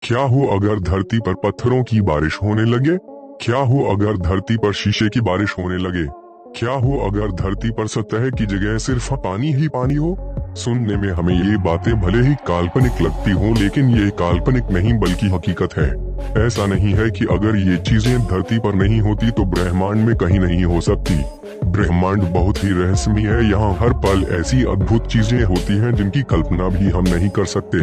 क्या हो अगर धरती पर पत्थरों की बारिश होने लगे? क्या हो अगर धरती पर शीशे की बारिश होने लगे? क्या हो अगर धरती पर सतह की जगह सिर्फ पानी ही पानी हो? सुनने में हमें ये बातें भले ही काल्पनिक लगती हों, लेकिन ये काल्पनिक नहीं बल्कि हकीकत है। ऐसा नहीं है कि अगर ये चीजें धरती पर नहीं होती तो ब्रह्मांड में कहीं नहीं हो सकती। ब्रह्मांड बहुत ही रहस्यमय है। यहाँ हर पल ऐसी अद्भुत चीजें होती हैं जिनकी कल्पना भी हम नहीं कर सकते।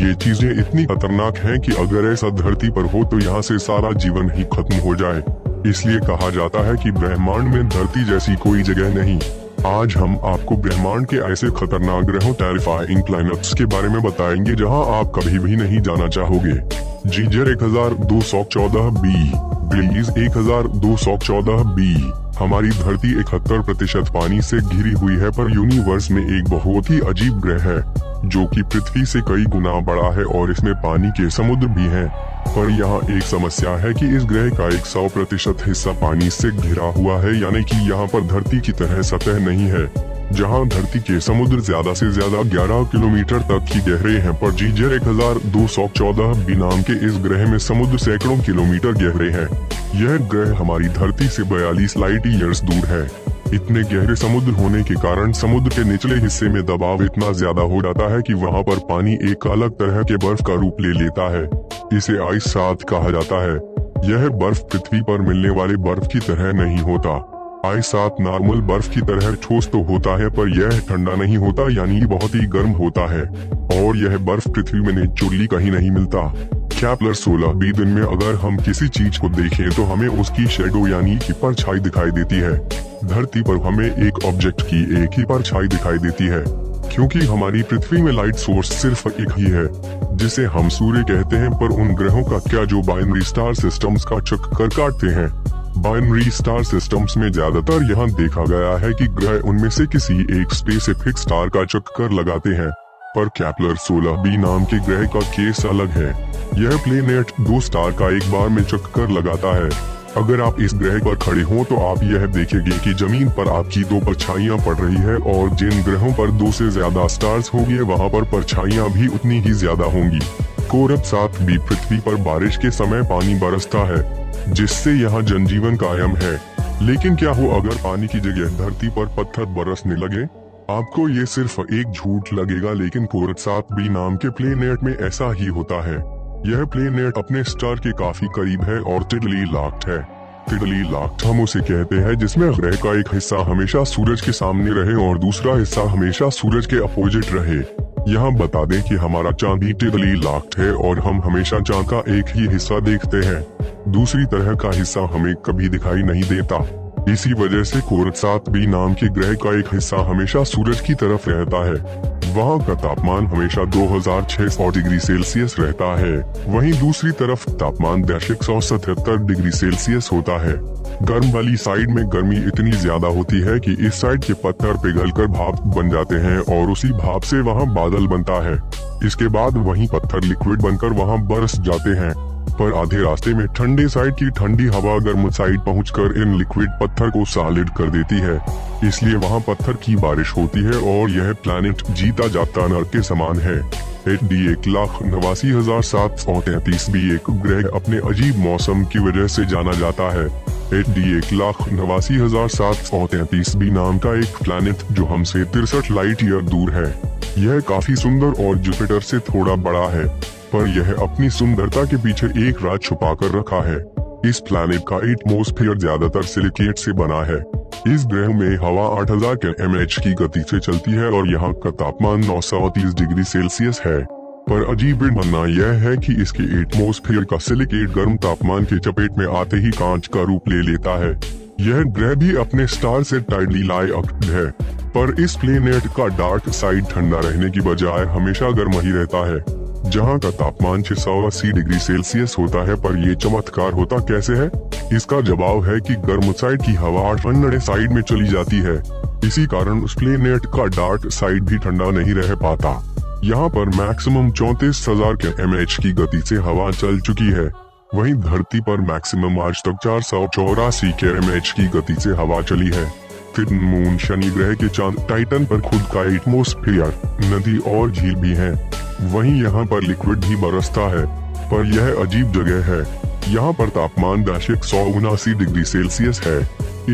ये चीजें इतनी खतरनाक हैं कि अगर ऐसा धरती पर हो तो यहाँ से सारा जीवन ही खत्म हो जाए। इसलिए कहा जाता है कि ब्रह्मांड में धरती जैसी कोई जगह नहीं। आज हम आपको ब्रह्मांड के ऐसे खतरनाक ग्रहों, टेरिफाइंग प्लैनेट्स के बारे में बताएंगे जहां आप कभी भी नहीं जाना चाहोगे। जीजर 1214 बी, ग्लीज 1214 बी। हमारी धरती 71% पानी से घिरी हुई है, पर यूनिवर्स में एक बहुत ही अजीब ग्रह है जो कि पृथ्वी से कई गुना बड़ा है और इसमें पानी के समुद्र भी हैं। पर यहाँ एक समस्या है कि इस ग्रह का 100% हिस्सा पानी से घिरा हुआ है, यानी कि यहाँ पर धरती की तरह सतह नहीं है। जहाँ धरती के समुद्र ज्यादा से ज्यादा 11 किलोमीटर तक ही गहरे हैं, पर जीजर 1214 बी नाम के इस ग्रह में समुद्र सैकड़ों किलोमीटर गहरे हैं। यह ग्रह हमारी धरती से 42 लाइट ईयर्स दूर है। इतने गहरे समुद्र होने के कारण समुद्र के निचले हिस्से में दबाव इतना ज्यादा हो जाता है कि वहाँ पर पानी एक अलग तरह के बर्फ का रूप ले लेता है। इसे आइस साथ कहा जाता है। यह बर्फ पृथ्वी पर मिलने वाले बर्फ की तरह नहीं होता। आइस साथ नॉर्मल बर्फ की तरह ठोस तो होता है, पर यह ठंडा नहीं होता, यानी बहुत ही गर्म होता है। और यह बर्फ पृथ्वी में नेचुरली कहीं नहीं मिलता। केपलर 16 बी दिन में अगर हम किसी चीज को देखें तो हमें उसकी शेडो यानी कि परछाई दिखाई देती है। धरती पर हमें एक ऑब्जेक्ट की एक ही परछाई दिखाई देती है, क्योंकि हमारी पृथ्वी में लाइट सोर्स सिर्फ एक ही है जिसे हम सूर्य कहते हैं। पर उन ग्रहों का क्या जो बाइनरी स्टार सिस्टम्स का चक्कर काटते हैं? बाइनरी स्टार सिस्टम्स में ज्यादातर यहाँ देखा गया है कि ग्रह उनमें से किसी एक स्पेसिफिक स्टार का चक्कर लगाते हैं, पर केपलर 16 बी नाम के ग्रह का केस अलग है। यह प्लेनेट 2 स्टार का एक बार में चक्कर लगाता है। अगर आप इस ग्रह पर खड़े हों तो आप यह देखेंगे कि जमीन पर आपकी 2 परछाइयां पड़ रही है, और जिन ग्रहों पर 2 से ज्यादा स्टार्स होंगे वहां पर परछाइयां भी उतनी ही ज्यादा होंगी। कोरब 7 भी पृथ्वी पर बारिश के समय पानी बरसता है, जिससे यहाँ जनजीवन कायम है। लेकिन क्या हो अगर पानी की जगह धरती पर पत्थर बरसने लगे? आपको ये सिर्फ एक झूठ लगेगा, लेकिन कोरब 7 बी नाम के प्लेनेट में ऐसा ही होता है। यह प्लेनेट अपने स्टार के काफी करीब है और टिडली लॉक्ड है। टिडली लॉक्ड हम उसे कहते हैं जिसमें ग्रह का एक हिस्सा हमेशा सूरज के सामने रहे और दूसरा हिस्सा हमेशा सूरज के अपोजिट रहे। यहाँ बता दें कि हमारा चांद भी टिडली लॉक्ड है और हम हमेशा चांद का एक ही हिस्सा देखते हैं। दूसरी तरह का हिस्सा हमें कभी दिखाई नहीं देता। इसी वजह से कोरब 7 बी नाम के ग्रह का एक हिस्सा हमेशा सूरज की तरफ रहता है। वहाँ का तापमान हमेशा 2600 डिग्री सेल्सियस रहता है, वहीं दूसरी तरफ तापमान 177 डिग्री सेल्सियस होता है। गर्म वाली साइड में गर्मी इतनी ज्यादा होती है कि इस साइड के पत्थर पिघलकर भाप बन जाते हैं और उसी भाप से वहाँ बादल बनता है। इसके बाद वही पत्थर लिक्विड बनकर वहाँ बरस जाते हैं। पर आधे रास्ते में ठंडे साइड की ठंडी हवा गर्म साइड पहुंचकर इन लिक्विड पत्थर को सॉलिड कर देती है। इसलिए वहां पत्थर की बारिश होती है और यह प्लैनेट जीता जागता नर्क के समान है। HD 1,89,733 भी एक ग्रह अपने अजीब मौसम की वजह से जाना जाता है। HD 1,89,733 बी नाम का एक प्लैनेट जो हमसे 63 लाइट ईयर दूर है। यह काफी सुंदर और जुपिटर से थोड़ा बड़ा है, पर यह अपनी सुंदरता के पीछे एक राज छुपा कर रखा है। इस प्लैनेट का एटमॉस्फेयर ज्यादातर सिलिकेट से बना है। इस ग्रह में हवा 8000 km की गति से चलती है और यहाँ का तापमान 930 डिग्री सेल्सियस है। पर अजीब मानना यह है कि इसके एटमॉस्फेयर का सिलिकेट गर्म तापमान के चपेट में आते ही कांच का रूप ले लेता है। यह ग्रह भी अपने स्टार से टाइडली लॉक्ड है, पर इस प्लेनेट का डार्क साइड ठंडा रहने की बजाय हमेशा गर्म ही रहता है, जहाँ का तापमान 680 डिग्री सेल्सियस होता है। पर ये चमत्कार होता कैसे है? इसका जवाब है कि गर्म साइड की हवा ठंडे साइड में चली जाती है। इसी कारण उस प्लेनेट का डार्क साइड भी ठंडा नहीं रह पाता। यहाँ पर मैक्सिमम 34,000 km की गति से हवा चल चुकी है, वहीं धरती पर मैक्सिमम आज तक 484 km की गति से हवा चली है। फिर मून, शनि ग्रह के चांद टाइटन पर खुद का एटमॉस्फेयर, नदी और झील भी है। वहीं यहाँ पर लिक्विड भी बरसता है। पर यह अजीब जगह है। यहाँ पर तापमान 179 डिग्री सेल्सियस है।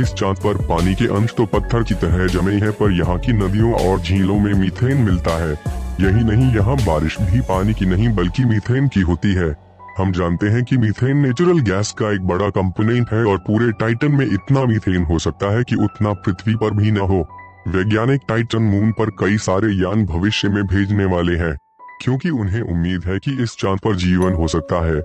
इस चांद पर पानी के अंश तो पत्थर की तरह जमे हैं, पर यहाँ की नदियों और झीलों में मीथेन मिलता है। यही नहीं, यहाँ बारिश भी पानी की नहीं बल्कि मीथेन की होती है। हम जानते हैं कि मीथेन नेचुरल गैस का एक बड़ा कंपोनेंट है और पूरे टाइटन में इतना मीथेन हो सकता है कि उतना पृथ्वी पर भी न हो। वैज्ञानिक टाइटन मून पर कई सारे यान भविष्य में भेजने वाले हैं, क्योंकि उन्हें उम्मीद है कि इस चांद पर जीवन हो सकता है।